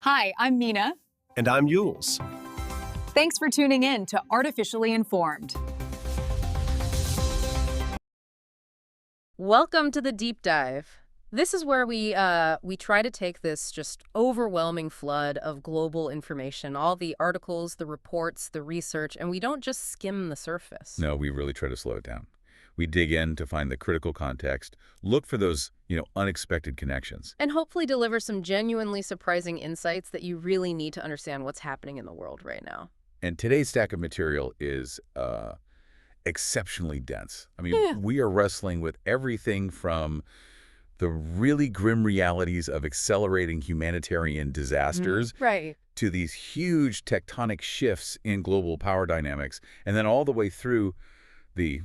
Hi, I'm Mina. And I'm Yules. Thanks for tuning in to Artificially Informed. Welcome to the deep dive. This is where we try to take this just overwhelming flood of global information, all the articles, the reports, the research, and we don't just skim the surface. No, we really try to slow it down. We dig in to find the critical context, look for those, unexpected connections. And hopefully deliver some genuinely surprising insights that you really need to understand what's happening in the world right now. And today's stack of material is exceptionally dense. We are wrestling with everything from the really grim realities of accelerating humanitarian disasters Right. to these huge tectonic shifts in global power dynamics, and then all the way through the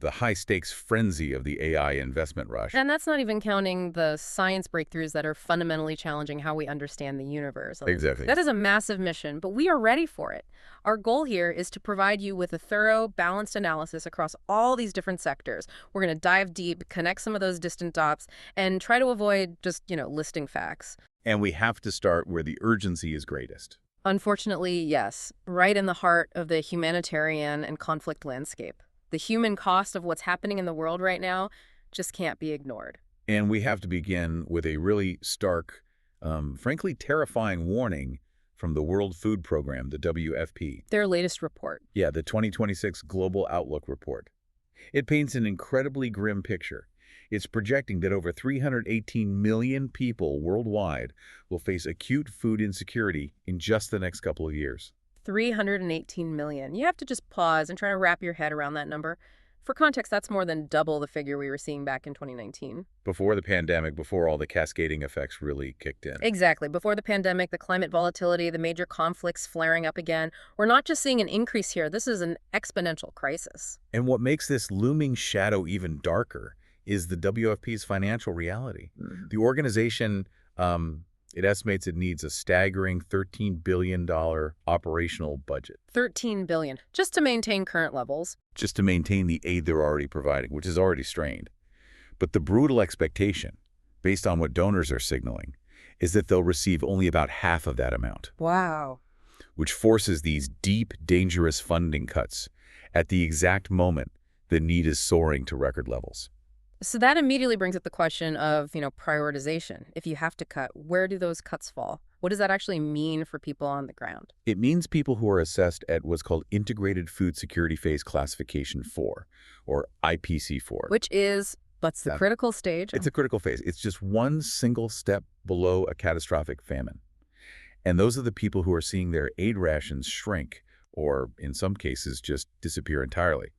high-stakes frenzy of the AI investment rush. And that's not even counting the science breakthroughs that are fundamentally challenging how we understand the universe. Exactly. That is a massive mission, but we are ready for it. Our goal here is to provide you with a thorough, balanced analysis across all these different sectors. We're going to dive deep, connect some of those distant dots, and try to avoid just, listing facts. And we have to start where the urgency is greatest. Unfortunately, yes, right in the heart of the humanitarian and conflict landscape. The human cost of what's happening in the world right now just can't be ignored. And we have to begin with a really stark, frankly terrifying warning from the World Food Program, the WFP. Their latest report. Yeah, the 2026 Global Outlook Report. It paints an incredibly grim picture. It's projecting that over 318 million people worldwide will face acute food insecurity in just the next couple of years. 318 million. You have to just pause and try to wrap your head around that number. For context, that's more than double the figure we were seeing back in 2019. Before the pandemic, before all the cascading effects really kicked in. Exactly. Before the pandemic, the climate volatility, the major conflicts flaring up again. We're not just seeing an increase here. This is an exponential crisis. And what makes this looming shadow even darker is the WFP's financial reality. The organization, it estimates it needs a staggering $13 billion operational budget. $13 billion, just to maintain current levels. Just to maintain the aid they're already providing, which is already strained. But the brutal expectation, based on what donors are signaling, is that they'll receive only about half of that amount. Wow. Which forces these deep, dangerous funding cuts at the exact moment the need is soaring to record levels. So that immediately brings up the question of, prioritization. If you have to cut, where do those cuts fall? What does that actually mean for people on the ground? It means people who are assessed at what's called Integrated Food Security Phase Classification 4, or IPC4. Which is, what's the critical stage? It's a critical phase. It's just one single step below a catastrophic famine. And those are the people who are seeing their aid rations shrink, or in some cases, just disappear entirely.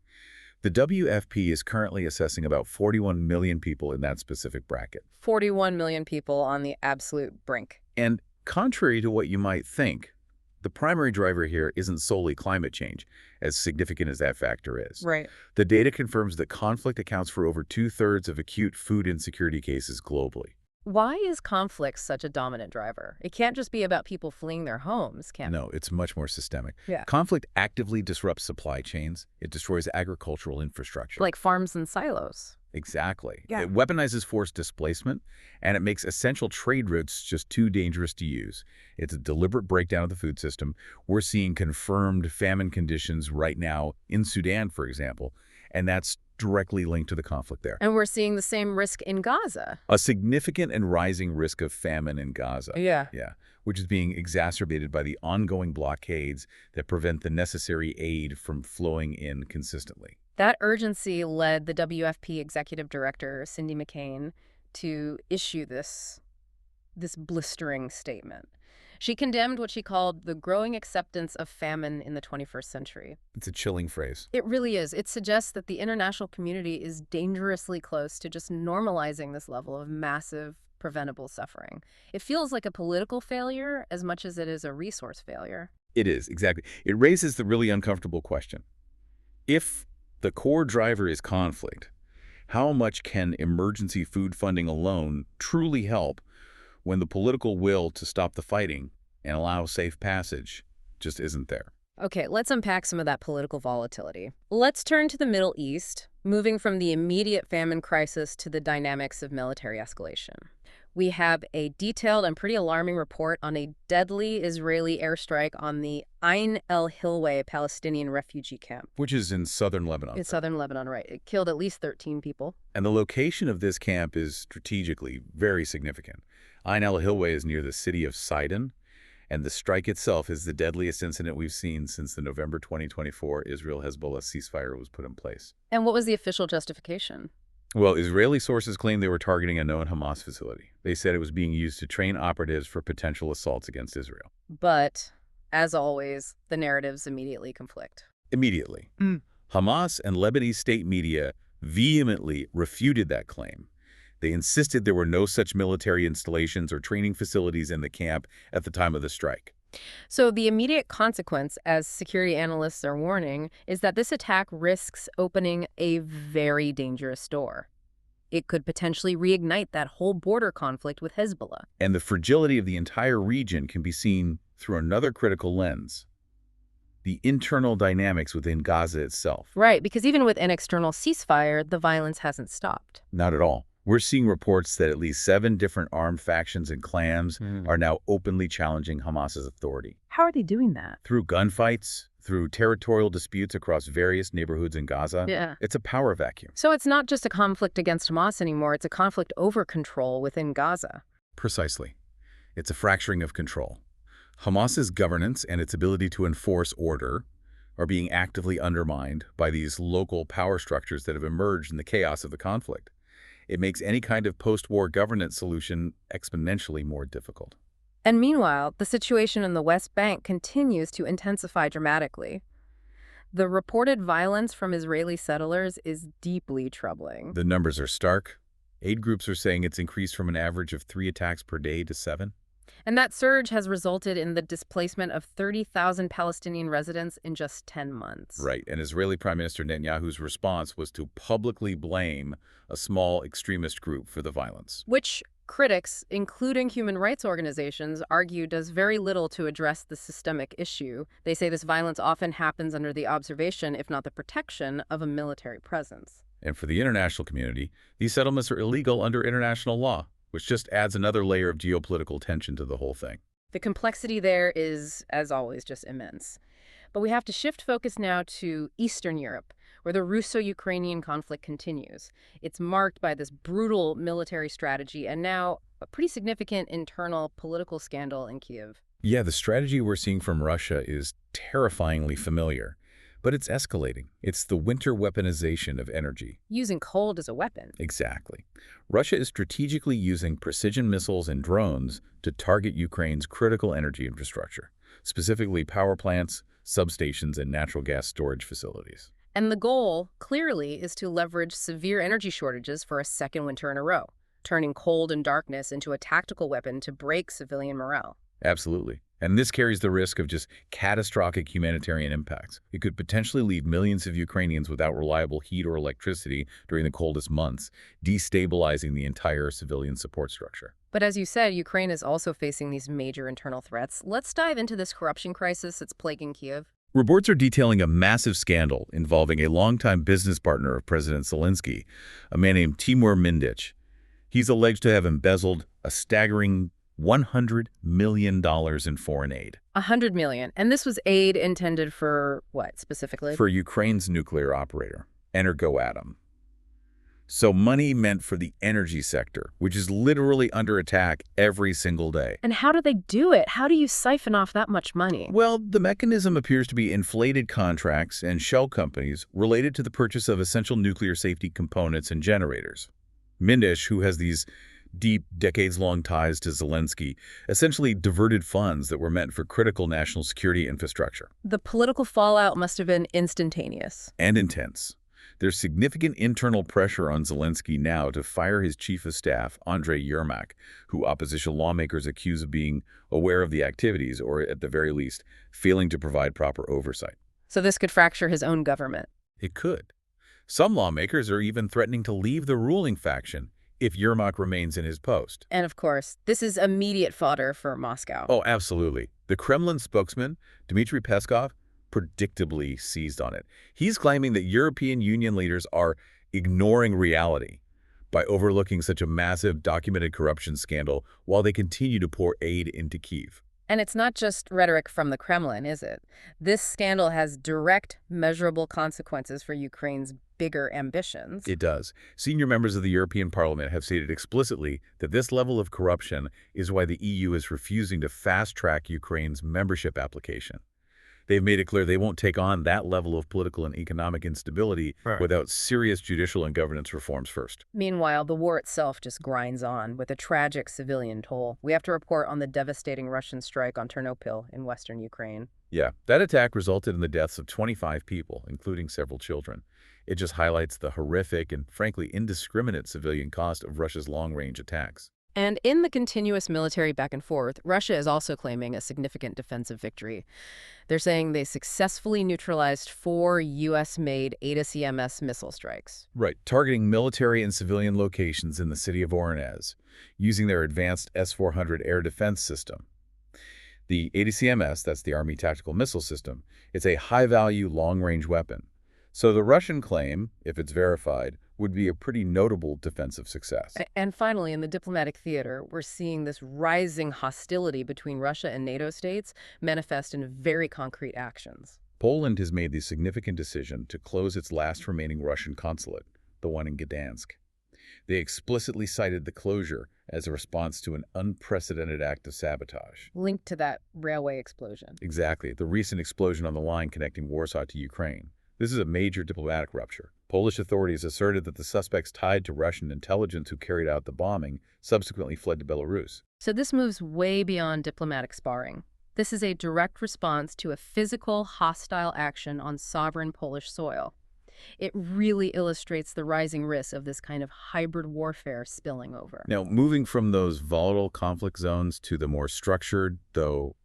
The WFP is currently assessing about 41 million people in that specific bracket. 41 million people on the absolute brink. And contrary to what you might think, the primary driver here isn't solely climate change, as significant as that factor is. Right. The data confirms that conflict accounts for over 2/3 of acute food insecurity cases globally. Why is conflict such a dominant driver? It can't just be about people fleeing their homes, can it? No, it's much more systemic. Yeah. Conflict actively disrupts supply chains. It destroys agricultural infrastructure. Like farms and silos. Exactly. Yeah. It weaponizes forced displacement, and it makes essential trade routes just too dangerous to use. It's a deliberate breakdown of the food system. We're seeing confirmed famine conditions right now in Sudan, for example, and that's directly linked to the conflict there. And we're seeing the same risk in Gaza. A significant and rising risk of famine in Gaza. Yeah. Yeah, which is being exacerbated by the ongoing blockades that prevent the necessary aid from flowing in consistently. That urgency led the WFP executive director, Cindy McCain, to issue this blistering statement. She condemned what she called the growing acceptance of famine in the 21st century. It's a chilling phrase. It really is. It suggests that the international community is dangerously close to just normalizing this level of massive, preventable suffering. It feels like a political failure as much as it is a resource failure. It is, exactly. It raises the really uncomfortable question. If the core driver is conflict, how much can emergency food funding alone truly help when the political will to stop the fighting and allow safe passage just isn't there? Okay, let's unpack some of that political volatility. Let's turn to the Middle East, moving from the immediate famine crisis to the dynamics of military escalation. We have a detailed and pretty alarming report on a deadly Israeli airstrike on the Ain el-Hilweh Palestinian refugee camp. Which is in southern Lebanon. In southern Lebanon, right. It killed at least 13 people. And the location of this camp is strategically very significant. Ain el-Hilweh is near the city of Sidon, and the strike itself is the deadliest incident we've seen since the November 2024 Israel-Hezbollah ceasefire was put in place. And what was the official justification? Well, Israeli sources claim they were targeting a known Hamas facility. They said it was being used to train operatives for potential assaults against Israel. But, as always, the narratives immediately conflict. Immediately. Hamas and Lebanese state media vehemently refuted that claim. They insisted there were no such military installations or training facilities in the camp at the time of the strike. So the immediate consequence, as security analysts are warning, is that this attack risks opening a very dangerous door. It could potentially reignite that whole border conflict with Hezbollah. And the fragility of the entire region can be seen through another critical lens: the internal dynamics within Gaza itself. Right, because even with an external ceasefire, the violence hasn't stopped. Not at all. We're seeing reports that at least 7 different armed factions and clans are now openly challenging Hamas's authority. How are they doing that? Through gunfights, through territorial disputes across various neighborhoods in Gaza. Yeah. It's a power vacuum. So it's not just a conflict against Hamas anymore, it's a conflict over control within Gaza. Precisely. It's a fracturing of control. Hamas's governance and its ability to enforce order are being actively undermined by these local power structures that have emerged in the chaos of the conflict. It makes any kind of post-war governance solution exponentially more difficult. And meanwhile, the situation in the West Bank continues to intensify dramatically. The reported violence from Israeli settlers is deeply troubling. The numbers are stark. Aid groups are saying it's increased from an average of 3 attacks per day to 7. And that surge has resulted in the displacement of 30,000 Palestinian residents in just 10 months. Right, and Israeli Prime Minister Netanyahu's response was to publicly blame a small extremist group for the violence. Which critics, including human rights organizations, argue does very little to address the systemic issue. They say this violence often happens under the observation, if not the protection, of a military presence. And for the international community, these settlements are illegal under international law, which just adds another layer of geopolitical tension to the whole thing. The complexity there is, as always, just immense. But we have to shift focus now to Eastern Europe, where the Russo-Ukrainian conflict continues. It's marked by this brutal military strategy and now a pretty significant internal political scandal in Kyiv. Yeah, the strategy we're seeing from Russia is terrifyingly familiar, but it's escalating. It's the winter weaponization of energy. Using cold as a weapon. Exactly. Russia is strategically using precision missiles and drones to target Ukraine's critical energy infrastructure, specifically power plants, substations, and natural gas storage facilities. And the goal, clearly, is to leverage severe energy shortages for a second winter in a row, turning cold and darkness into a tactical weapon to break civilian morale. Absolutely. And this carries the risk of just catastrophic humanitarian impacts. It could potentially leave millions of Ukrainians without reliable heat or electricity during the coldest months, destabilizing the entire civilian support structure. But as you said, Ukraine is also facing these major internal threats. Let's dive into this corruption crisis that's plaguing Kyiv. Reports are detailing a massive scandal involving a longtime business partner of President Zelensky, a man named Timur Mindich. He's alleged to have embezzled a staggering $100 million in foreign aid. $100 million. And this was aid intended for what, specifically? For Ukraine's nuclear operator, Energoatom. So money meant for the energy sector, which is literally under attack every single day. And how do they do it? How do you siphon off that much money? Well, the mechanism appears to be inflated contracts and shell companies related to the purchase of essential nuclear safety components and generators. Mindich, who has these deep, decades-long ties to Zelensky, essentially diverted funds that were meant for critical national security infrastructure. The political fallout must have been instantaneous. And intense. There's significant internal pressure on Zelensky now to fire his chief of staff, Andrei Yermak, who opposition lawmakers accuse of being aware of the activities or, at the very least, failing to provide proper oversight. So this could fracture his own government. It could. Some lawmakers are even threatening to leave the ruling faction if Yermak remains in his post. And of course, this is immediate fodder for Moscow. Oh, absolutely. The Kremlin spokesman, Dmitry Peskov, predictably seized on it. He's claiming that European Union leaders are ignoring reality, by overlooking such a massive documented corruption scandal while they continue to pour aid into Kyiv. And it's not just rhetoric from the Kremlin, is it? This scandal has direct, measurable consequences for Ukraine's bigger ambitions. It does. Senior members of the European Parliament have stated explicitly that this level of corruption is why the EU is refusing to fast-track Ukraine's membership application. They've made it clear they won't take on that level of political and economic instability without serious judicial and governance reforms first. Meanwhile, the war itself just grinds on with a tragic civilian toll. We have to report on the devastating Russian strike on Ternopil in western Ukraine. Yeah, that attack resulted in the deaths of 25 people, including several children. It just highlights the horrific and, frankly, indiscriminate civilian cost of Russia's long-range attacks. And in the continuous military back and forth, Russia is also claiming a significant defensive victory. They're saying they successfully neutralized 4 U.S.-made ATACMS missile strikes. Right, targeting military and civilian locations in the city of Voronezh, using their advanced S-400 air defense system. The ATACMS, that's the Army Tactical Missile System, is a high-value, long-range weapon. So the Russian claim, if it's verified, would be a pretty notable defensive success. And finally, in the diplomatic theater, we're seeing this rising hostility between Russia and NATO states manifest in very concrete actions. Poland has made the significant decision to close its last remaining Russian consulate, the one in Gdansk. They explicitly cited the closure as a response to an unprecedented act of sabotage. Linked to that railway explosion. Exactly, the recent explosion on the line connecting Warsaw to Ukraine. This is a major diplomatic rupture. Polish authorities asserted that the suspects tied to Russian intelligence who carried out the bombing subsequently fled to Belarus. So this moves way beyond diplomatic sparring. This is a direct response to a physical, hostile action on sovereign Polish soil. It really illustrates the rising risk of this kind of hybrid warfare spilling over. Now, moving from those volatile conflict zones to the more structured, though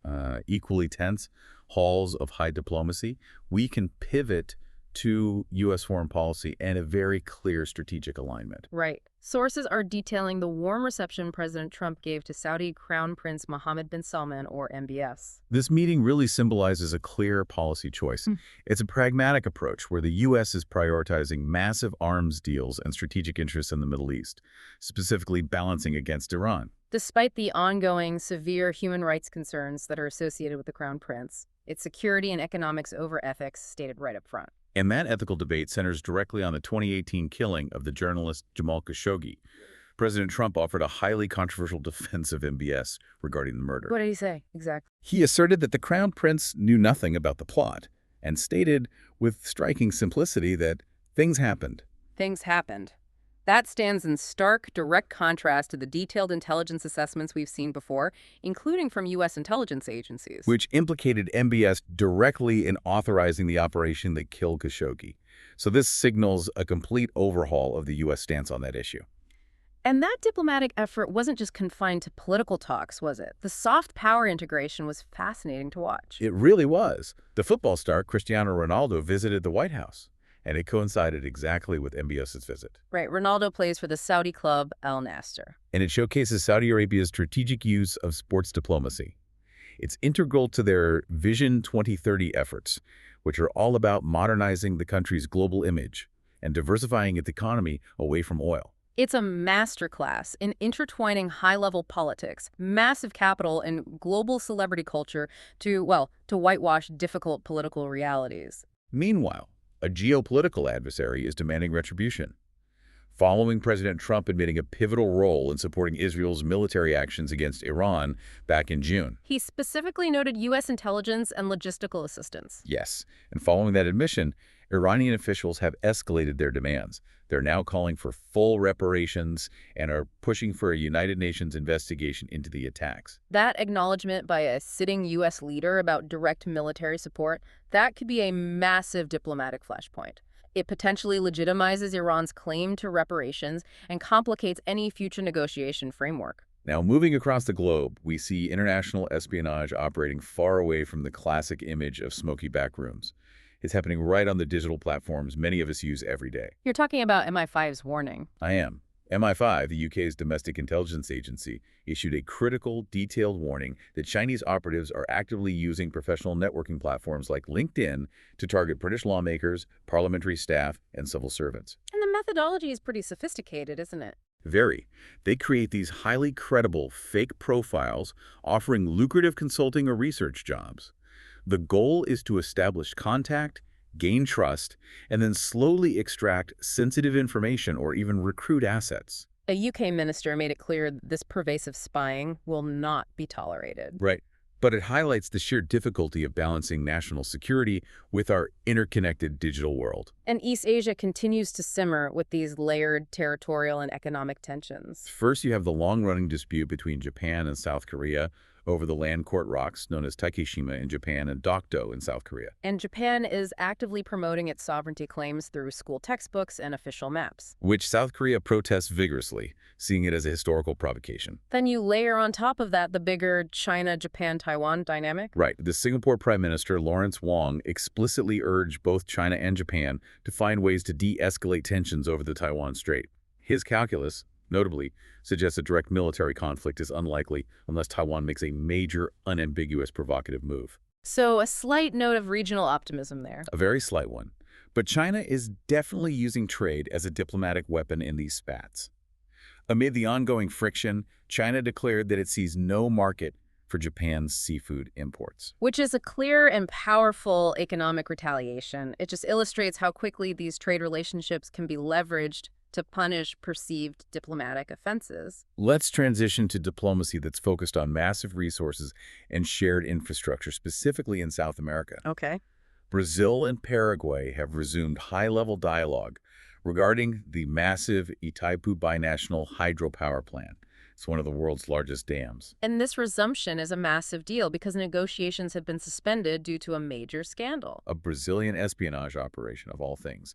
equally tense, halls of high diplomacy, we can pivot to U.S. foreign policy and a very clear strategic alignment. Right. Sources are detailing the warm reception President Trump gave to Saudi Crown Prince Mohammed bin Salman, or MBS. This meeting really symbolizes a clear policy choice. It's a pragmatic approach where the U.S. is prioritizing massive arms deals and strategic interests in the Middle East, specifically balancing against Iran. Despite the ongoing severe human rights concerns that are associated with the Crown Prince, its security and economics over ethics stated right up front. And that ethical debate centers directly on the 2018 killing of the journalist Jamal Khashoggi. President Trump offered a highly controversial defense of MBS regarding the murder. What did he say exactly? He asserted that the Crown Prince knew nothing about the plot and stated with striking simplicity that things happened. Things happened. That stands in stark, direct contrast to the detailed intelligence assessments we've seen before, including from U.S. intelligence agencies. Which implicated MBS directly in authorizing the operation that killed Khashoggi. So this signals a complete overhaul of the U.S. stance on that issue. And that diplomatic effort wasn't just confined to political talks, was it? The soft power integration was fascinating to watch. It really was. The football star Cristiano Ronaldo visited the White House, and it coincided exactly with MBS's visit. Right. Ronaldo plays for the Saudi club Al Nassr. And it showcases Saudi Arabia's strategic use of sports diplomacy. It's integral to their Vision 2030 efforts, which are all about modernizing the country's global image and diversifying its economy away from oil. It's a masterclass in intertwining high-level politics, massive capital, and global celebrity culture to whitewash difficult political realities. Meanwhile, a geopolitical adversary is demanding retribution. Following President Trump admitting a pivotal role in supporting Israel's military actions against Iran back in June. He specifically noted U.S. intelligence and logistical assistance. Yes, and following that admission, Iranian officials have escalated their demands. They're now calling for full reparations and are pushing for a United Nations investigation into the attacks. That acknowledgement by a sitting U.S. leader about direct military support, that could be a massive diplomatic flashpoint. It potentially legitimizes Iran's claim to reparations and complicates any future negotiation framework. Now, moving across the globe, we see international espionage operating far away from the classic image of smoky back rooms. It's happening right on the digital platforms many of us use every day. You're talking about MI5's warning. I am. MI5, the UK's domestic intelligence agency, issued a critical, detailed warning that Chinese operatives are actively using professional networking platforms like LinkedIn to target British lawmakers, parliamentary staff, and civil servants. And the methodology is pretty sophisticated, isn't it? Very. They create these highly credible fake profiles offering lucrative consulting or research jobs. The goal is to establish contact, gain trust, and then slowly extract sensitive information or even recruit assets. A UK minister made it clear that this pervasive spying will not be tolerated. Right. But it highlights the sheer difficulty of balancing national security with our interconnected digital world. And East Asia continues to simmer with these layered territorial and economic tensions. First, you have the long-running dispute between Japan and South Korea over the land court rocks known as Takeshima in Japan and Dokdo in South Korea. And Japan is actively promoting its sovereignty claims through school textbooks and official maps. Which South Korea protests vigorously, seeing it as a historical provocation. Then you layer on top of that the bigger China-Japan-Taiwan dynamic. Right. The Singapore Prime Minister, Lawrence Wong, explicitly urged both China and Japan to find ways to de-escalate tensions over the Taiwan Strait. His calculus, notably, suggests a direct military conflict is unlikely unless Taiwan makes a major, unambiguous, provocative move. So a slight note of regional optimism there. A very slight one. But China is definitely using trade as a diplomatic weapon in these spats. Amid the ongoing friction, China declared that it sees no market for Japan's seafood imports. Which is a clear and powerful economic retaliation. It just illustrates how quickly these trade relationships can be leveraged to punish perceived diplomatic offenses. Let's transition to diplomacy that's focused on massive resources and shared infrastructure, specifically in South America. Okay. Brazil and Paraguay have resumed high-level dialogue regarding the massive Itaipu binational hydropower plant. It's one of the world's largest dams. And this resumption is a massive deal because negotiations have been suspended due to a major scandal. A Brazilian espionage operation, of all things.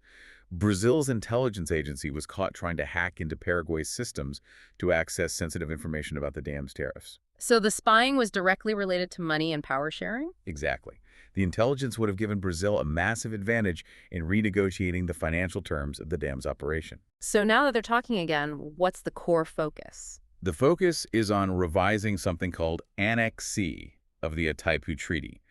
Brazil's intelligence agency was caught trying to hack into Paraguay's systems to access sensitive information about the dam's tariffs. So the spying was directly related to money and power sharing? Exactly. The intelligence would have given Brazil a massive advantage in renegotiating the financial terms of the dam's operation. So now that they're talking again, what's the core focus? The focus is on revising something called Annex C of the Itaipu Treaty.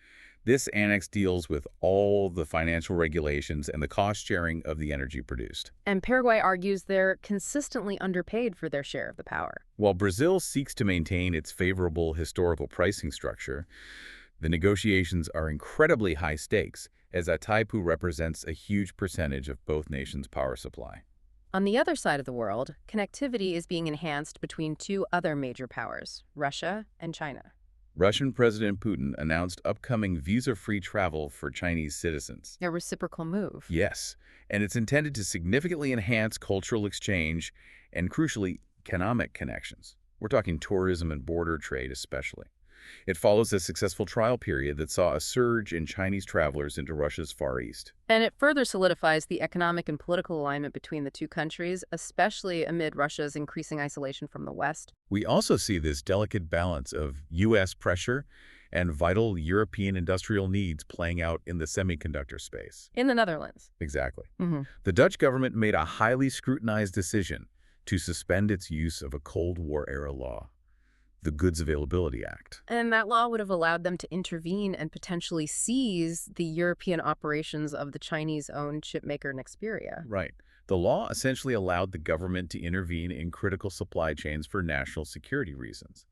This annex deals with all the financial regulations and the cost sharing of the energy produced. And Paraguay argues they're consistently underpaid for their share of the power. While Brazil seeks to maintain its favorable historical pricing structure, the negotiations are incredibly high stakes, as Itaipu represents a huge percentage of both nations' power supply. On the other side of the world, connectivity is being enhanced between two other major powers, Russia and China. Russian President Putin announced upcoming visa-free travel for Chinese citizens. A reciprocal move. Yes, and it's intended to significantly enhance cultural exchange and, crucially, economic connections. We're talking tourism and border trade especially. It follows a successful trial period that saw a surge in Chinese travelers into Russia's Far East. And it further solidifies the economic and political alignment between the two countries, especially amid Russia's increasing isolation from the West. We also see this delicate balance of U.S. pressure and vital European industrial needs playing out in the semiconductor space. In the Netherlands. Exactly. The Dutch government made a highly scrutinized decision to suspend its use of a Cold War-era law, the Goods Availability Act. And that law would have allowed them to intervene and potentially seize the European operations of the Chinese-owned chipmaker Nexperia. Right. The law essentially allowed the government to intervene in critical supply chains for national security reasons.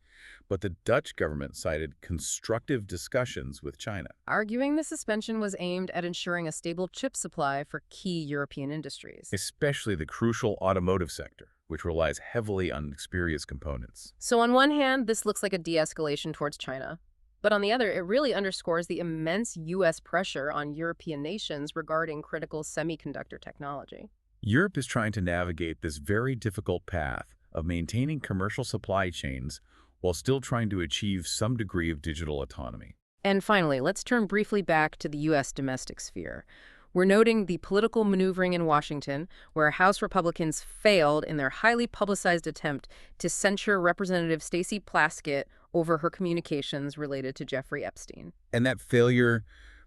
But the Dutch government cited constructive discussions with China, arguing the suspension was aimed at ensuring a stable chip supply for key European industries. especially the crucial automotive sector, which relies heavily on Nexperia's components. So on one hand, this looks like a de-escalation towards China. But on the other, it really underscores the immense U.S. pressure on European nations regarding critical semiconductor technology. Europe is trying to navigate this very difficult path of maintaining commercial supply chains while still trying to achieve some degree of digital autonomy. And finally, let's turn briefly back to the U.S. domestic sphere. We're noting the political maneuvering in Washington, where House Republicans failed in their highly publicized attempt to censure Representative Stacey Plaskett over her communications related to Jeffrey Epstein. And that failure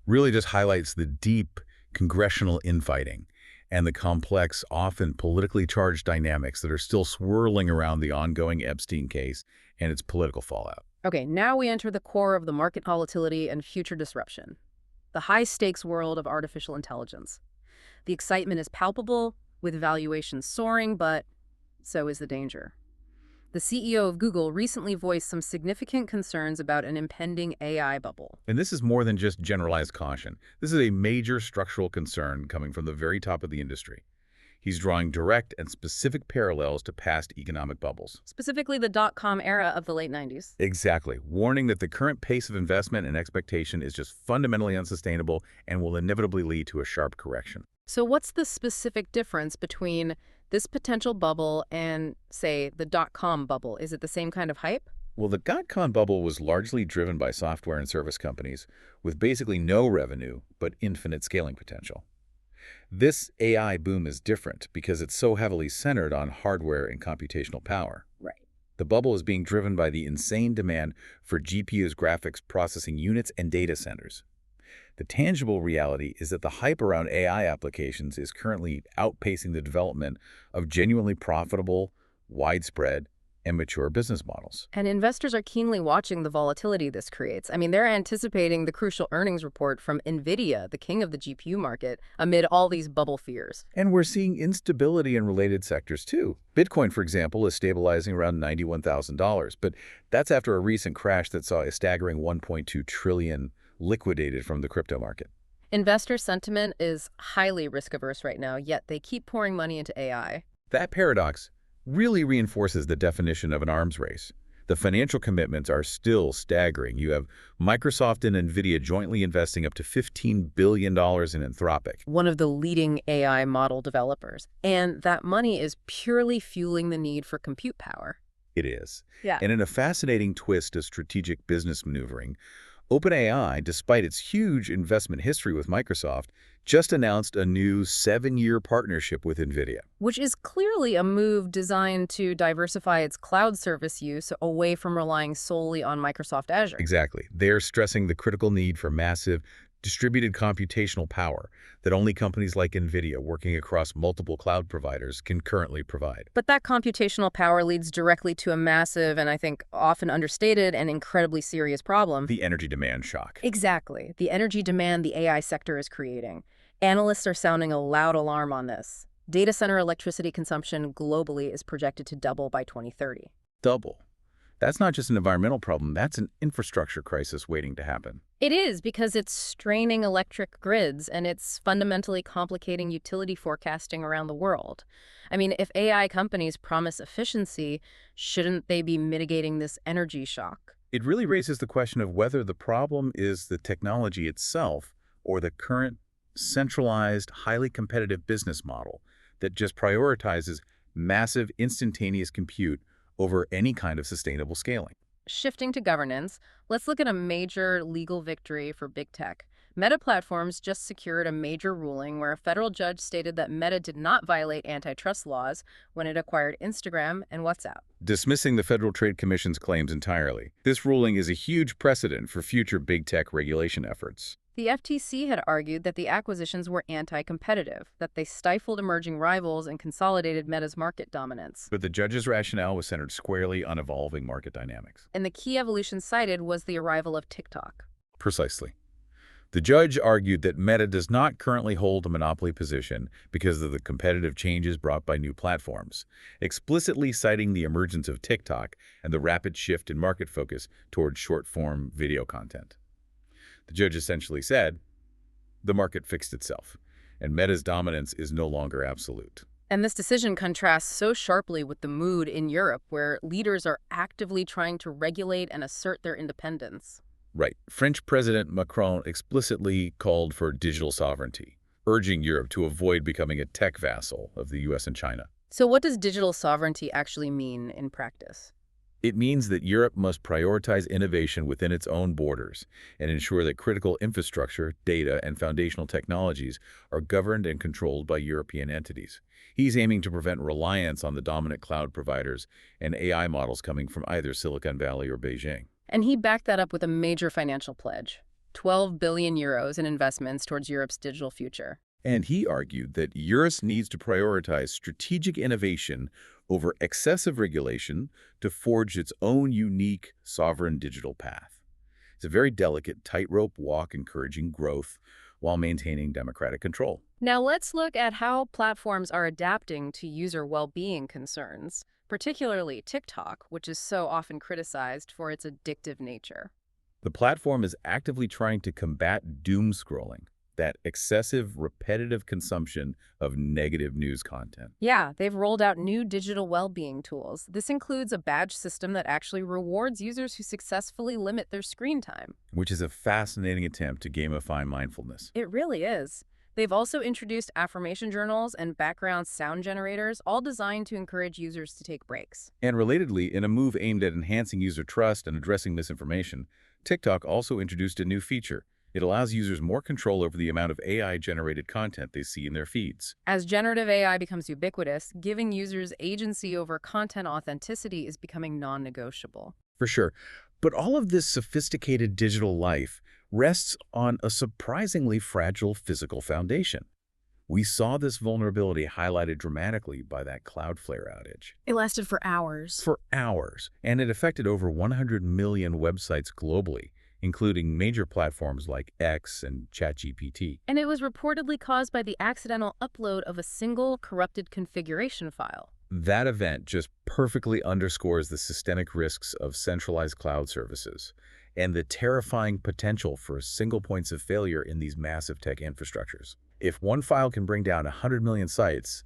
really just highlights the deep congressional infighting and the complex, often politically charged dynamics that are still swirling around the ongoing Epstein case and its political fallout. Okay, now we enter the core of the market volatility and future disruption. The high-stakes world of artificial intelligence. The excitement is palpable, with valuations soaring, but so is the danger. The CEO of Google recently voiced some significant concerns about an impending AI bubble. And this is more than just generalized caution. This is a major structural concern coming from the very top of the industry. He's drawing direct and specific parallels to past economic bubbles. Specifically the dot-com era of the late 90s. Exactly, warning that the current pace of investment and expectation is just fundamentally unsustainable and will inevitably lead to a sharp correction. So what's the specific difference between this potential bubble and, say, the dot-com bubble? Is it the same kind of hype? Well, the dot-com bubble was largely driven by software and service companies with basically no revenue but infinite scaling potential. This AI boom is different because it's so heavily centered on hardware and computational power. Right. The bubble is being driven by the insane demand for GPUs, graphics processing units, and data centers. The tangible reality is that the hype around AI applications is currently outpacing the development of genuinely profitable, widespread, and mature business models. And investors are keenly watching the volatility this creates. I mean, they're anticipating the crucial earnings report from NVIDIA, the king of the GPU market, amid all these bubble fears. And we're seeing instability in related sectors too. Bitcoin, for example, is stabilizing around $91,000, but that's after a recent crash that saw a staggering $1.2 trillion liquidated from the crypto market. Investor sentiment is highly risk-averse right now, yet they keep pouring money into AI. That paradox really reinforces the definition of an arms race. The financial commitments are still staggering. You have Microsoft and NVIDIA jointly investing up to $15 billion in Anthropic, one of the leading AI model developers. And that money is purely fueling the need for compute power. It is. Yeah. And in a fascinating twist of strategic business maneuvering, OpenAI, despite its huge investment history with Microsoft, just announced a new 7-year partnership with NVIDIA. Which is clearly a move designed to diversify its cloud service use away from relying solely on Microsoft Azure. Exactly. They're stressing the critical need for massive, distributed computational power that only companies like NVIDIA working across multiple cloud providers can currently provide. But that computational power leads directly to a massive and I think often understated and incredibly serious problem. The energy demand shock. Exactly. The energy demand the AI sector is creating. Analysts are sounding a loud alarm on this. Data center electricity consumption globally is projected to double by 2030. Double. That's not just an environmental problem, that's an infrastructure crisis waiting to happen. It is, because it's straining electric grids and it's fundamentally complicating utility forecasting around the world. I mean, if AI companies promise efficiency, shouldn't they be mitigating this energy shock? It really raises the question of whether the problem is the technology itself or the current centralized, highly competitive business model that just prioritizes massive instantaneous compute over any kind of sustainable scaling. Shifting to governance, let's look at a major legal victory for big tech. Meta Platforms just secured a major ruling where a federal judge stated that Meta did not violate antitrust laws when it acquired Instagram and WhatsApp, dismissing the Federal Trade Commission's claims entirely. This ruling is a huge precedent for future big tech regulation efforts. The FTC had argued that the acquisitions were anti-competitive, that they stifled emerging rivals and consolidated Meta's market dominance. But the judge's rationale was centered squarely on evolving market dynamics. And the key evolution cited was the arrival of TikTok. Precisely. The judge argued that Meta does not currently hold a monopoly position because of the competitive changes brought by new platforms, explicitly citing the emergence of TikTok and the rapid shift in market focus towards short-form video content. The judge essentially said, the market fixed itself, and Meta's dominance is no longer absolute. And this decision contrasts so sharply with the mood in Europe, where leaders are actively trying to regulate and assert their independence. Right. French President Macron explicitly called for digital sovereignty, urging Europe to avoid becoming a tech vassal of the US and China. So what does digital sovereignty actually mean in practice? It means that Europe must prioritize innovation within its own borders and ensure that critical infrastructure, data, and foundational technologies are governed and controlled by European entities. He's aiming to prevent reliance on the dominant cloud providers and AI models coming from either Silicon Valley or Beijing. And he backed that up with a major financial pledge, 12 billion euros in investments towards Europe's digital future. And he argued that Europe needs to prioritize strategic innovation over excessive regulation to forge its own unique sovereign digital path. It's a very delicate tightrope walk encouraging growth while maintaining democratic control. Now let's look at how platforms are adapting to user well-being concerns, particularly TikTok, which is so often criticized for its addictive nature. The platform is actively trying to combat doom scrolling, that excessive, repetitive consumption of negative news content. Yeah, they've rolled out new digital well-being tools. This includes a badge system that actually rewards users who successfully limit their screen time. Which is a fascinating attempt to gamify mindfulness. It really is. They've also introduced affirmation journals and background sound generators, all designed to encourage users to take breaks. And relatedly, in a move aimed at enhancing user trust and addressing misinformation, TikTok also introduced a new feature. It allows users more control over the amount of AI-generated content they see in their feeds. As generative AI becomes ubiquitous, giving users agency over content authenticity is becoming non-negotiable. For sure. But all of this sophisticated digital life rests on a surprisingly fragile physical foundation. We saw this vulnerability highlighted dramatically by that Cloudflare outage. It lasted for hours. For hours, and it affected over 100 million websites globally, including major platforms like X and ChatGPT. And it was reportedly caused by the accidental upload of a single corrupted configuration file. That event just perfectly underscores the systemic risks of centralized cloud services and the terrifying potential for single points of failure in these massive tech infrastructures. If one file can bring down 100 million sites,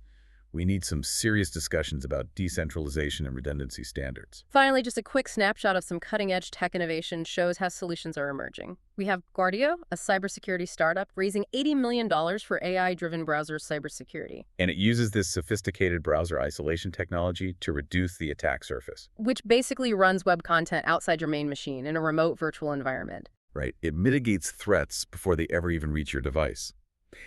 we need some serious discussions about decentralization and redundancy standards. Finally, just a quick snapshot of some cutting-edge tech innovation shows how solutions are emerging. We have Guardio, a cybersecurity startup, raising $80 million for AI-driven browser cybersecurity. And it uses this sophisticated browser isolation technology to reduce the attack surface. Which basically runs web content outside your main machine in a remote virtual environment. Right. It mitigates threats before they ever even reach your device.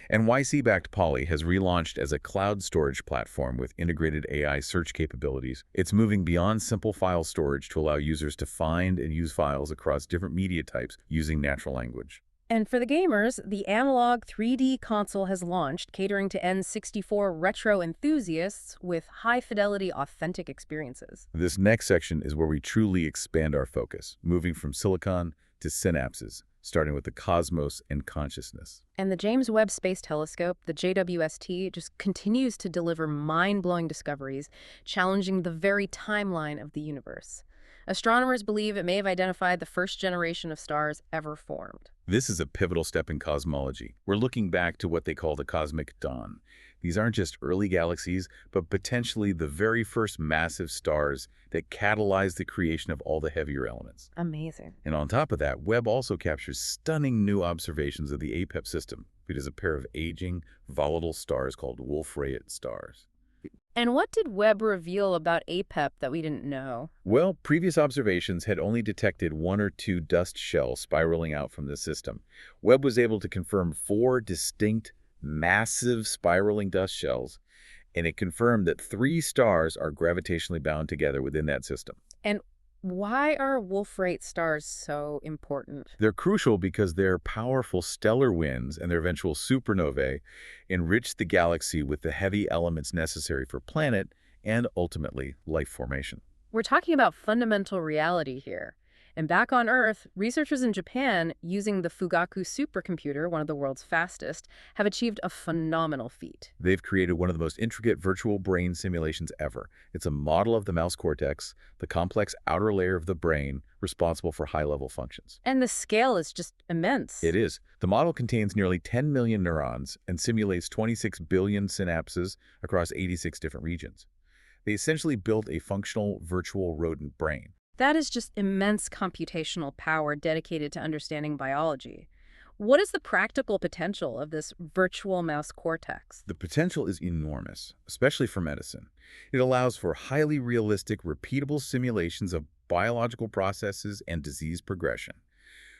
And YC-backed Poly has relaunched as a cloud storage platform with integrated AI search capabilities. It's moving beyond simple file storage to allow users to find and use files across different media types using natural language. And for the gamers, the Analog 3D console has launched, catering to N64 retro enthusiasts with high-fidelity, authentic experiences. This next section is where we truly expand our focus, moving from silicon to synapses, starting with the cosmos and consciousness. And the James Webb Space Telescope, the JWST, just continues to deliver mind-blowing discoveries, challenging the very timeline of the universe. Astronomers believe it may have identified the first generation of stars ever formed. This is a pivotal step in cosmology. We're looking back to what they call the cosmic dawn. These aren't just early galaxies, but potentially the very first massive stars that catalyzed the creation of all the heavier elements. Amazing. And on top of that, Webb also captures stunning new observations of the APEP system. It is a pair of aging, volatile stars called Wolf-Rayet stars. And what did Webb reveal about APEP that we didn't know? Well, previous observations had only detected 1 or 2 dust shells spiraling out from the system. Webb was able to confirm 4 distinct, massive spiraling dust shells, and it confirmed that 3 stars are gravitationally bound together within that system. And why are Wolf-Rayet stars so important? They're crucial because their powerful stellar winds and their eventual supernovae enrich the galaxy with the heavy elements necessary for planet and, ultimately, life formation. We're talking about fundamental reality here. And back on Earth, researchers in Japan, using the Fugaku supercomputer, one of the world's fastest, have achieved a phenomenal feat. They've created one of the most intricate virtual brain simulations ever. It's a model of the mouse cortex, the complex outer layer of the brain responsible for high-level functions. And the scale is just immense. It is. The model contains nearly 10 million neurons and simulates 26 billion synapses across 86 different regions. They essentially built a functional virtual rodent brain. That is just immense computational power dedicated to understanding biology. What is the practical potential of this virtual mouse cortex? The potential is enormous, especially for medicine. It allows for highly realistic, repeatable simulations of biological processes and disease progression.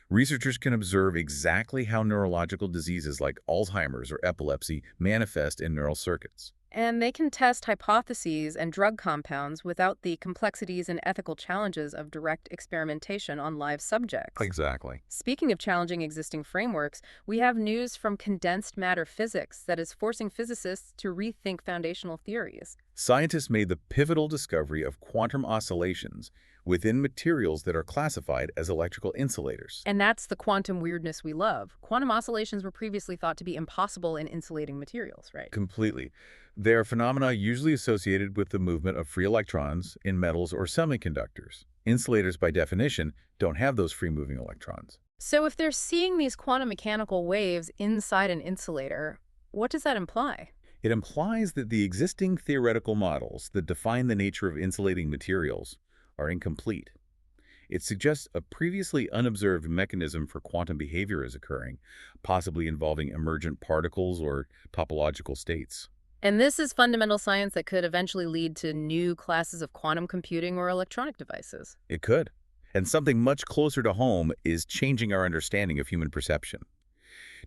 Researchers can observe exactly how neurological diseases like Alzheimer's or epilepsy manifest in neural circuits. And they can test hypotheses and drug compounds without the complexities and ethical challenges of direct experimentation on live subjects. Exactly. Speaking of challenging existing frameworks, we have news from condensed matter physics that is forcing physicists to rethink foundational theories. Scientists made the pivotal discovery of quantum oscillations, within materials that are classified as electrical insulators. And that's the quantum weirdness we love. Quantum oscillations were previously thought to be impossible in insulating materials, right? Completely. They are phenomena usually associated with the movement of free electrons in metals or semiconductors. Insulators, by definition, don't have those free-moving electrons. So if they're seeing these quantum mechanical waves inside an insulator, what does that imply? It implies that the existing theoretical models that define the nature of insulating materials are incomplete. It suggests a previously unobserved mechanism for quantum behavior is occurring, possibly involving emergent particles or topological states. And this is fundamental science that could eventually lead to new classes of quantum computing or electronic devices. It could. And something much closer to home is changing our understanding of human perception.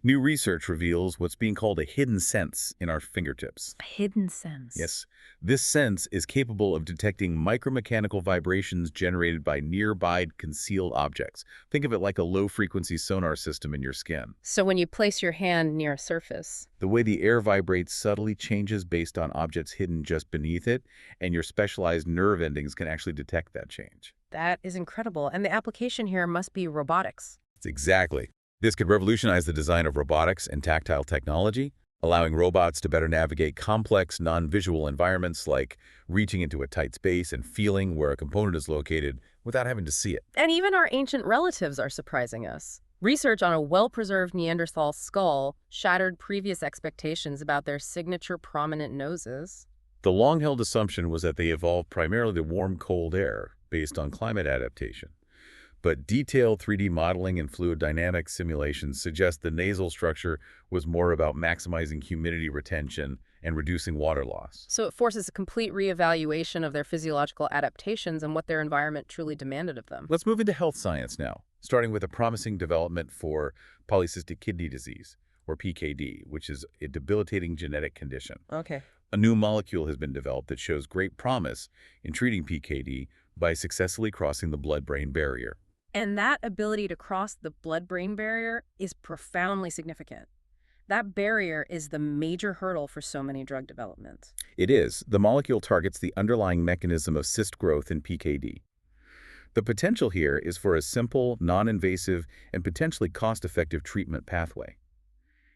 New research reveals what's being called a hidden sense in our fingertips. A hidden sense. Yes, this sense is capable of detecting micromechanical vibrations generated by nearby concealed objects. Think of it like a low-frequency sonar system in your skin. So when you place your hand near a surface. The way the air vibrates subtly changes based on objects hidden just beneath it, and your specialized nerve endings can actually detect that change. That is incredible. And the application here must be robotics. Exactly. This could revolutionize the design of robotics and tactile technology, allowing robots to better navigate complex, non-visual environments like reaching into a tight space and feeling where a component is located without having to see it. And even our ancient relatives are surprising us. Research on a well-preserved Neanderthal skull shattered previous expectations about their signature prominent noses. The long-held assumption was that they evolved primarily to warm, cold air based on climate adaptation. But detailed 3D modeling and fluid dynamics simulations suggest the nasal structure was more about maximizing humidity retention and reducing water loss. So it forces a complete reevaluation of their physiological adaptations and what their environment truly demanded of them. Let's move into health science now, starting with a promising development for polycystic kidney disease, or PKD, which is a debilitating genetic condition. Okay. A new molecule has been developed that shows great promise in treating PKD by successfully crossing the blood-brain barrier. And that ability to cross the blood-brain barrier is profoundly significant. That barrier is the major hurdle for so many drug developments. It is. The molecule targets the underlying mechanism of cyst growth in PKD. The potential here is for a simple, non-invasive, and potentially cost-effective treatment pathway.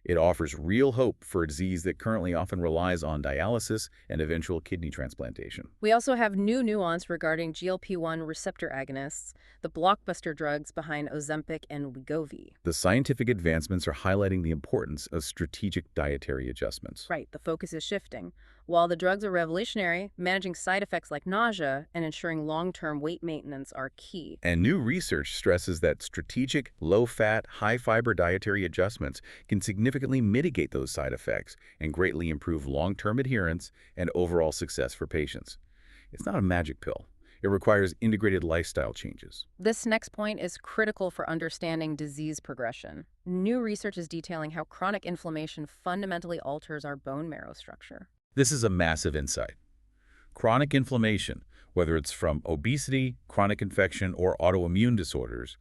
It offers real hope for a disease that currently often relies on dialysis and eventual kidney transplantation. We also have new nuance regarding GLP-1 receptor agonists, the blockbuster drugs behind Ozempic and Wegovy. The scientific advancements are highlighting the importance of strategic dietary adjustments. Right, the focus is shifting. While the drugs are revolutionary, managing side effects like nausea and ensuring long-term weight maintenance are key. And new research stresses that strategic, low-fat, high-fiber dietary adjustments can significantly mitigate those side effects and greatly improve long-term adherence and overall success for patients. It's not a magic pill. It requires integrated lifestyle changes. This next point is critical for understanding disease progression. New research is detailing how chronic inflammation fundamentally alters our bone marrow structure. This is a massive insight. Chronic inflammation, whether it's from obesity, chronic infection, or autoimmune disorders,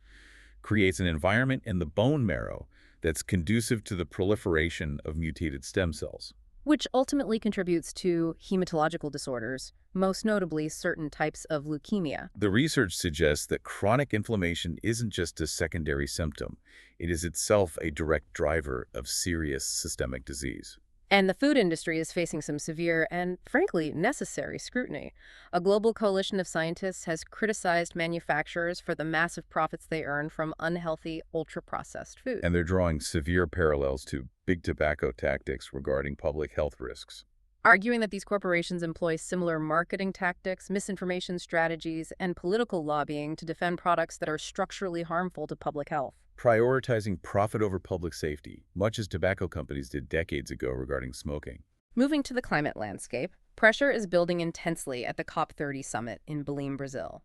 creates an environment in the bone marrow that's conducive to the proliferation of mutated stem cells, which ultimately contributes to hematological disorders, most notably certain types of leukemia. The research suggests that chronic inflammation isn't just a secondary symptom. It is itself a direct driver of serious systemic disease. And the food industry is facing some severe and, frankly, necessary scrutiny. A global coalition of scientists has criticized manufacturers for the massive profits they earn from unhealthy, ultra-processed food. And they're drawing severe parallels to big tobacco tactics regarding public health risks, arguing that these corporations employ similar marketing tactics, misinformation strategies, and political lobbying to defend products that are structurally harmful to public health. prioritizing profit over public safety, much as tobacco companies did decades ago regarding smoking. Moving to the climate landscape, pressure is building intensely at the COP30 summit in Belém, Brazil.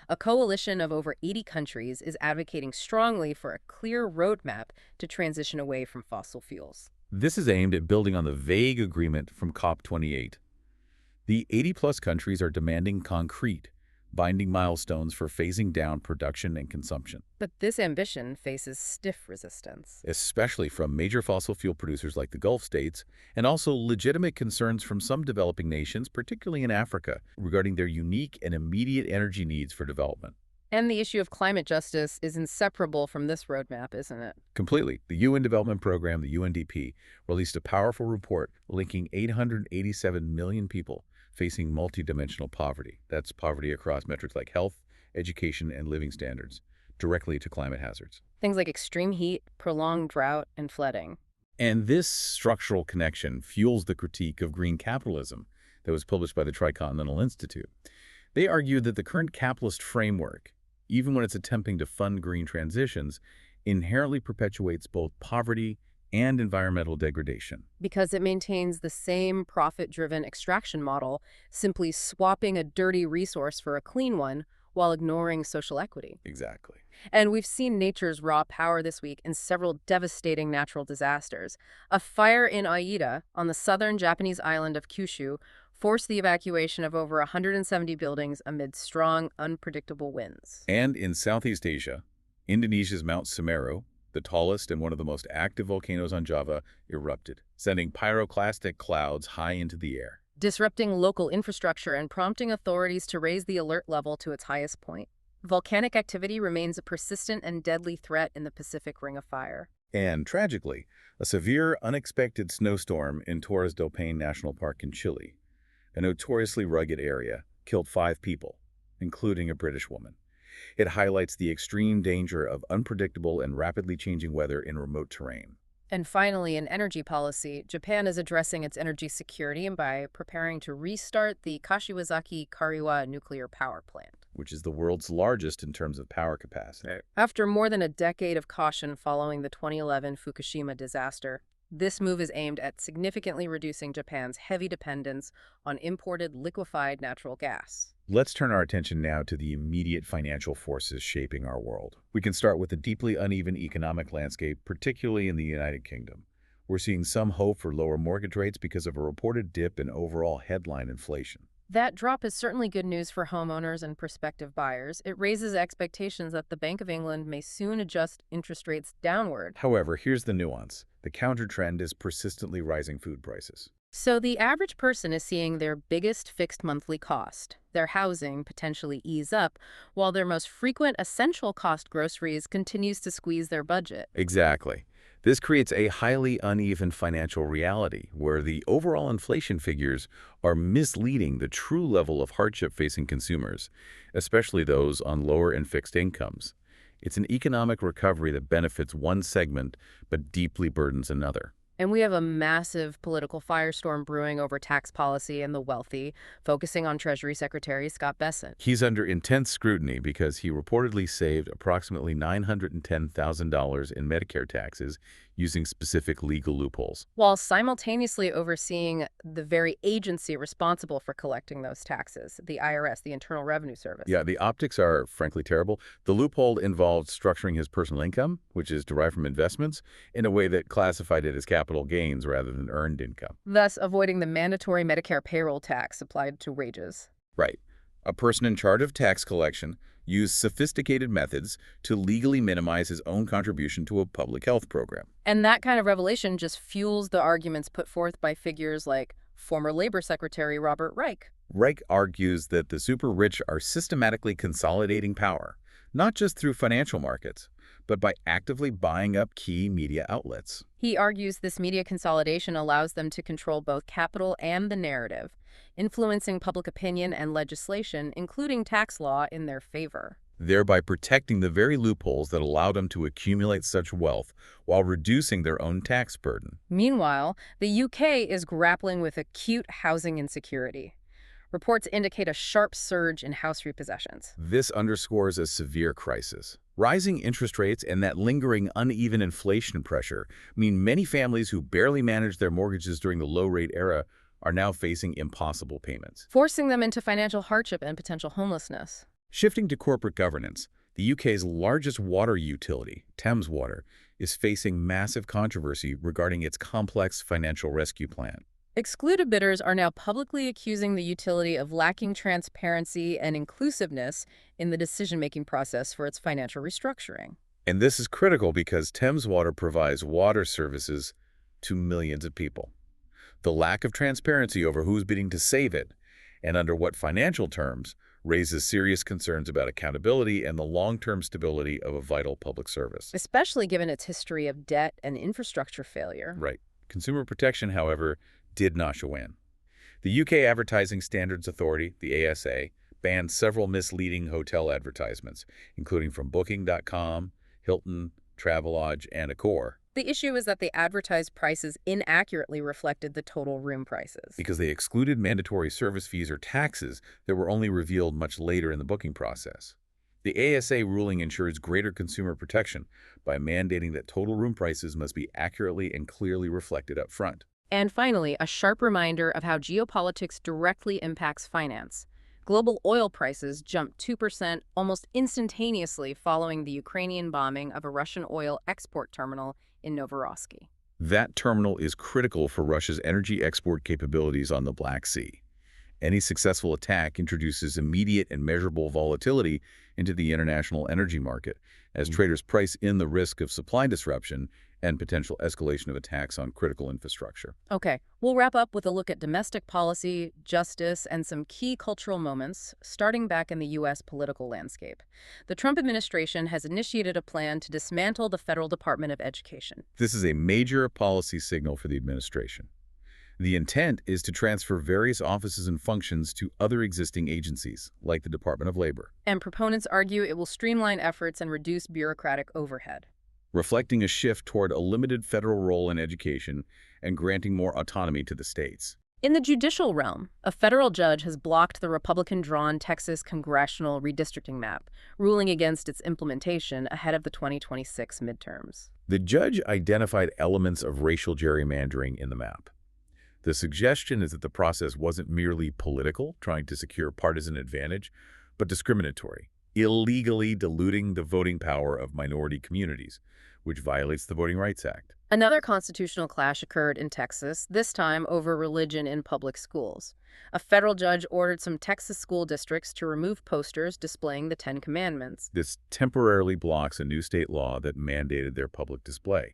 A coalition of over 80 countries is advocating strongly for a clear roadmap to transition away from fossil fuels. This is aimed at building on the vague agreement from COP28. The 80-plus countries are demanding concrete, binding milestones for phasing down production and consumption, But this ambition faces stiff resistance. especially from major fossil fuel producers like the Gulf states, and also legitimate concerns from some developing nations, particularly in Africa, regarding their unique and immediate energy needs for development. And the issue of climate justice is inseparable from this roadmap, isn't it? Completely. The UN Development Program, the UNDP, released a powerful report linking 887 million people facing multidimensional poverty. That's poverty across metrics like health, education, and living standards, directly to climate hazards. Things like extreme heat, prolonged drought, and flooding. And this structural connection fuels the critique of green capitalism that was published by the Tricontinental Institute. They argue that the current capitalist framework, even when it's attempting to fund green transitions, inherently perpetuates both poverty and environmental degradation. Because it maintains the same profit-driven extraction model, simply swapping a dirty resource for a clean one while ignoring social equity. Exactly. And we've seen nature's raw power this week in several devastating natural disasters. A fire in Aida, on the southern Japanese island of Kyushu, forced the evacuation of over 170 buildings amid strong, unpredictable winds. And in Southeast Asia, Indonesia's Mount Semeru, the tallest and one of the most active volcanoes on Java, erupted, sending pyroclastic clouds high into the air, Disrupting local infrastructure and prompting authorities to raise the alert level to its highest point. Volcanic activity remains a persistent and deadly threat in the Pacific Ring of Fire. And tragically, a severe, unexpected snowstorm in Torres del Paine National Park in Chile, a notoriously rugged area, killed 5 people, including a British woman. It highlights the extreme danger of unpredictable and rapidly changing weather in remote terrain. And finally, in energy policy, Japan is addressing its energy security by preparing to restart the Kashiwazaki Kariwa nuclear power plant, Which is the world's largest in terms of power capacity. after more than a decade of caution following the 2011 Fukushima disaster. This move is aimed at significantly reducing Japan's heavy dependence on imported liquefied natural gas. Let's turn our attention now to the immediate financial forces shaping our world. We can start with the deeply uneven economic landscape, particularly in the United Kingdom. We're seeing some hope for lower mortgage rates because of a reported dip in overall headline inflation. That drop is certainly good news for homeowners and prospective buyers. It raises expectations that the Bank of England may soon adjust interest rates downward. However, here's the nuance. The counter-trend is persistently rising food prices. So the average person is seeing their biggest fixed monthly cost, their housing, potentially ease up, while their most frequent essential cost, groceries, continues to squeeze their budget. Exactly. This creates a highly uneven financial reality where the overall inflation figures are misleading the true level of hardship facing consumers, especially those on lower and fixed incomes. It's an economic recovery that benefits one segment but deeply burdens another. And we have a massive political firestorm brewing over tax policy and the wealthy, focusing on Treasury Secretary Scott Bessent. He's under intense scrutiny because he reportedly saved approximately $910,000 in Medicare taxes using specific legal loopholes. While simultaneously overseeing the very agency responsible for collecting those taxes, the IRS, the Internal Revenue Service. Yeah, the optics are frankly terrible. The loophole involved structuring his personal income, which is derived from investments, in a way that classified it as capital gains rather than earned income. Thus avoiding the mandatory Medicare payroll tax applied to wages. Right. A person in charge of tax collection used sophisticated methods to legally minimize his own contribution to a public health program. And that kind of revelation just fuels the arguments put forth by figures like former Labor Secretary Robert Reich. Reich argues that the super-rich are systematically consolidating power, not just through financial markets, but by actively buying up key media outlets. He argues this media consolidation allows them to control both capital and the narrative, influencing public opinion and legislation, including tax law, in their favor. Thereby protecting the very loopholes that allow them to accumulate such wealth while reducing their own tax burden. Meanwhile, the UK is grappling with acute housing insecurity. Reports indicate a sharp surge in house repossessions. This underscores a severe crisis. Rising interest rates and that lingering uneven inflation pressure mean many families who barely managed their mortgages during the low-rate era are now facing impossible payments, forcing them into financial hardship and potential homelessness. Shifting to corporate governance, the UK's largest water utility, Thames Water, is facing massive controversy regarding its complex financial rescue plan. Excluded bidders are now publicly accusing the utility of lacking transparency and inclusiveness in the decision-making process for its financial restructuring. And this is critical because Thames Water provides water services to millions of people. The lack of transparency over who's bidding to save it and under what financial terms raises serious concerns about accountability and the long-term stability of a vital public service. Especially given its history of debt and infrastructure failure. Right. Consumer protection, however, did not show in. The UK Advertising Standards Authority, the ASA, banned several misleading hotel advertisements, including from Booking.com, Hilton, Travelodge, and Accor. The issue is that the advertised prices inaccurately reflected the total room prices. Because they excluded mandatory service fees or taxes that were only revealed much later in the booking process. The ASA ruling ensures greater consumer protection by mandating that total room prices must be accurately and clearly reflected up front. And finally, a sharp reminder of how geopolitics directly impacts finance. Global oil prices jumped 2% almost instantaneously following the Ukrainian bombing of a Russian oil export terminal in Novorossiysk. That terminal is critical for Russia's energy export capabilities on the Black Sea. Any successful attack introduces immediate and measurable volatility into the international energy market, as traders price in the risk of supply disruption and potential escalation of attacks on critical infrastructure. Okay, we'll wrap up with a look at domestic policy, justice, and some key cultural moments, starting back in the U.S. political landscape. The Trump administration has initiated a plan to dismantle the Federal Department of Education. This is a major policy signal for the administration. The intent is to transfer various offices and functions to other existing agencies, like the Department of Labor. And proponents argue it will streamline efforts and reduce bureaucratic overhead, reflecting a shift toward a limited federal role in education and granting more autonomy to the states. In the judicial realm, a federal judge has blocked the Republican-drawn Texas congressional redistricting map, ruling against its implementation ahead of the 2026 midterms. The judge identified elements of racial gerrymandering in the map. The suggestion is that the process wasn't merely political, trying to secure partisan advantage, but discriminatory, illegally diluting the voting power of minority communities, which violates the Voting Rights Act. Another constitutional clash occurred in Texas, this time over religion in public schools. A federal judge ordered some Texas school districts to remove posters displaying the Ten Commandments. This temporarily blocks a new state law that mandated their public display.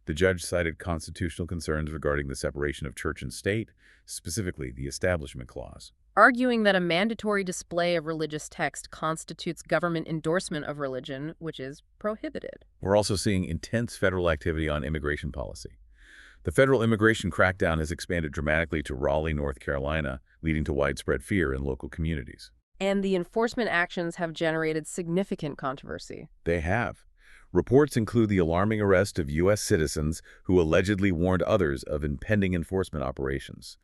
The judge cited constitutional concerns regarding the separation of church and state, specifically the Establishment Clause, arguing that a mandatory display of religious text constitutes government endorsement of religion, which is prohibited. We're also seeing intense federal activity on immigration policy. The federal immigration crackdown has expanded dramatically to Raleigh, North Carolina, leading to widespread fear in local communities. And the enforcement actions have generated significant controversy. They have. Reports include the alarming arrest of U.S. citizens who allegedly warned others of impending enforcement operations.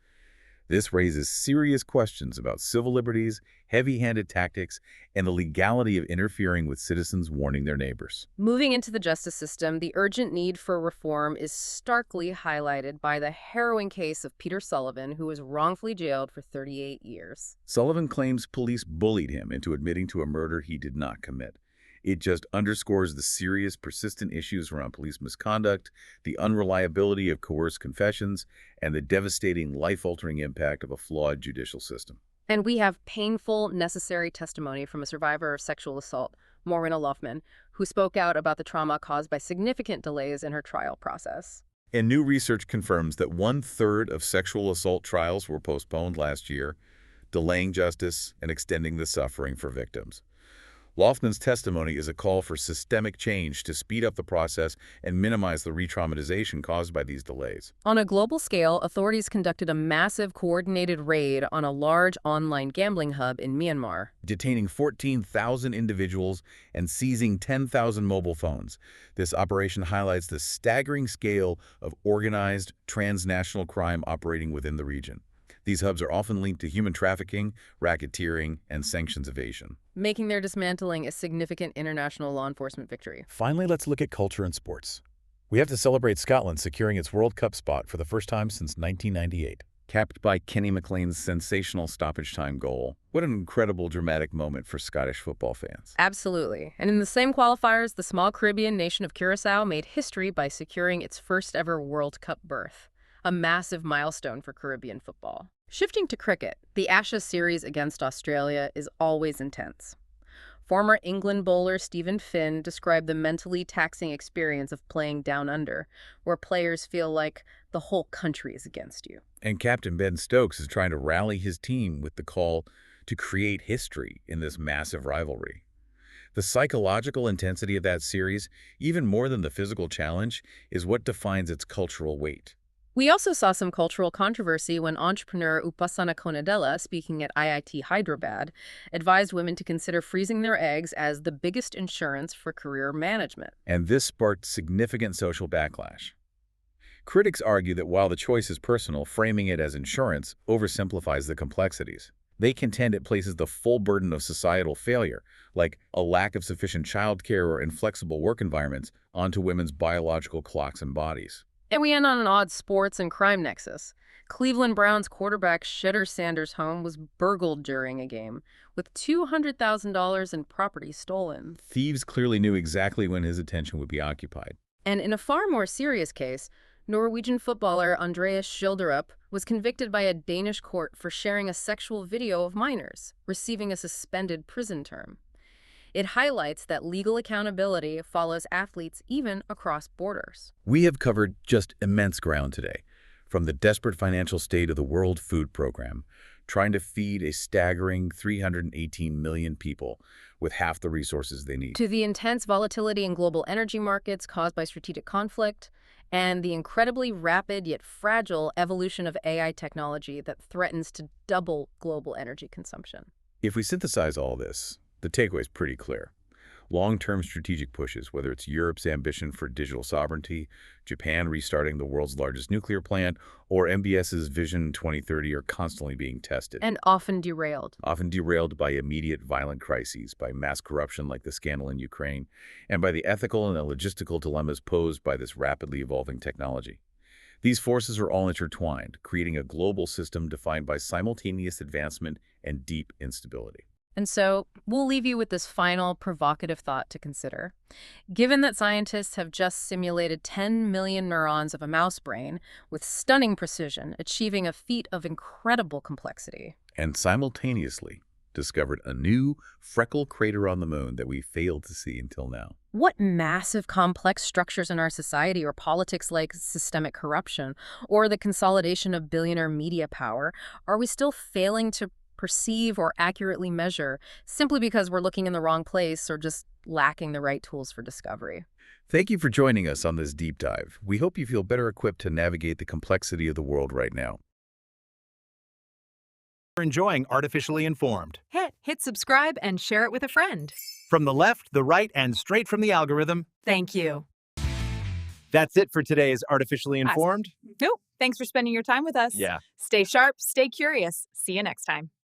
This raises serious questions about civil liberties, heavy-handed tactics, and the legality of interfering with citizens warning their neighbors. Moving into the justice system, the urgent need for reform is starkly highlighted by the harrowing case of Peter Sullivan, who was wrongfully jailed for 38 years. Sullivan claims police bullied him into admitting to a murder he did not commit. It just underscores the serious, persistent issues around police misconduct, the unreliability of coerced confessions, and the devastating, life-altering impact of a flawed judicial system. And we have painful, necessary testimony from a survivor of sexual assault, Morena Loughnane, who spoke out about the trauma caused by significant delays in her trial process. And new research confirms that 1/3 of sexual assault trials were postponed last year, delaying justice and extending the suffering for victims. Loughnane's testimony is a call for systemic change to speed up the process and minimize the re-traumatization caused by these delays. On a global scale, authorities conducted a massive coordinated raid on a large online gambling hub in Myanmar, detaining 14,000 individuals and seizing 10,000 mobile phones. This operation highlights the staggering scale of organized, transnational crime operating within the region. These hubs are often linked to human trafficking, racketeering, and sanctions evasion, making their dismantling a significant international law enforcement victory. Finally, let's look at culture and sports. We have to celebrate Scotland securing its World Cup spot for the first time since 1998. Capped by Kenny McLean's sensational stoppage-time goal. What an incredible dramatic moment for Scottish football fans. Absolutely. And in the same qualifiers, the small Caribbean nation of Curaçao made history by securing its first-ever World Cup berth. a massive milestone for Caribbean football. Shifting to cricket, the Ashes series against Australia is always intense. Former England bowler Stephen Finn described the mentally taxing experience of playing down under, where players feel like the whole country is against you. And Captain Ben Stokes is trying to rally his team with the call to create history in this massive rivalry. The psychological intensity of that series, even more than the physical challenge, is what defines its cultural weight. We also saw some cultural controversy when entrepreneur Upasana Konadela, speaking at IIT Hyderabad, advised women to consider freezing their eggs as the biggest insurance for career management. And this sparked significant social backlash. Critics argue that while the choice is personal, framing it as insurance oversimplifies the complexities. They contend it places the full burden of societal failure, like a lack of sufficient childcare or inflexible work environments, onto women's biological clocks and bodies. And we end on an odd sports and crime nexus. Cleveland Browns quarterback Shedder Sanders' home was burgled during a game, with $200,000 in property stolen. Thieves clearly knew exactly when his attention would be occupied. And in a far more serious case, Norwegian footballer Andreas Schilderup was convicted by a Danish court for sharing a sexual video of minors, receiving a suspended prison term. It highlights that legal accountability follows athletes even across borders. We have covered just immense ground today, from the desperate financial state of the World Food Program, trying to feed a staggering 318 million people with half the resources they need, to the intense volatility in global energy markets caused by strategic conflict, and the incredibly rapid yet fragile evolution of AI technology that threatens to double global energy consumption. If we synthesize all this, the takeaway is pretty clear. Long-term strategic pushes, whether it's Europe's ambition for digital sovereignty, Japan restarting the world's largest nuclear plant, or MBS's Vision 2030 are constantly being tested. And often derailed. Often derailed by immediate violent crises, by mass corruption like the scandal in Ukraine, and by the ethical and the logistical dilemmas posed by this rapidly evolving technology. These forces are all intertwined, creating a global system defined by simultaneous advancement and deep instability. And so we'll leave you with this final provocative thought to consider. Given that scientists have just simulated 10 million neurons of a mouse brain with stunning precision, achieving a feat of incredible complexity, and simultaneously discovered a new freckle crater on the moon that we failed to see until now. what massive complex structures in our society or politics like systemic corruption or the consolidation of billionaire media power are we still failing to perceive or accurately measure simply because we're looking in the wrong place or just lacking the right tools for discovery? Thank you for joining us on this deep dive. We hope you feel better equipped to navigate the complexity of the world right now. For enjoying Artificially Informed. Hit subscribe and share it with a friend. From the left, the right, and straight from the algorithm. Thank you. That's it for today's Artificially Informed. Nope. Thanks for spending your time with us. Yeah. Stay sharp, stay curious. See you next time.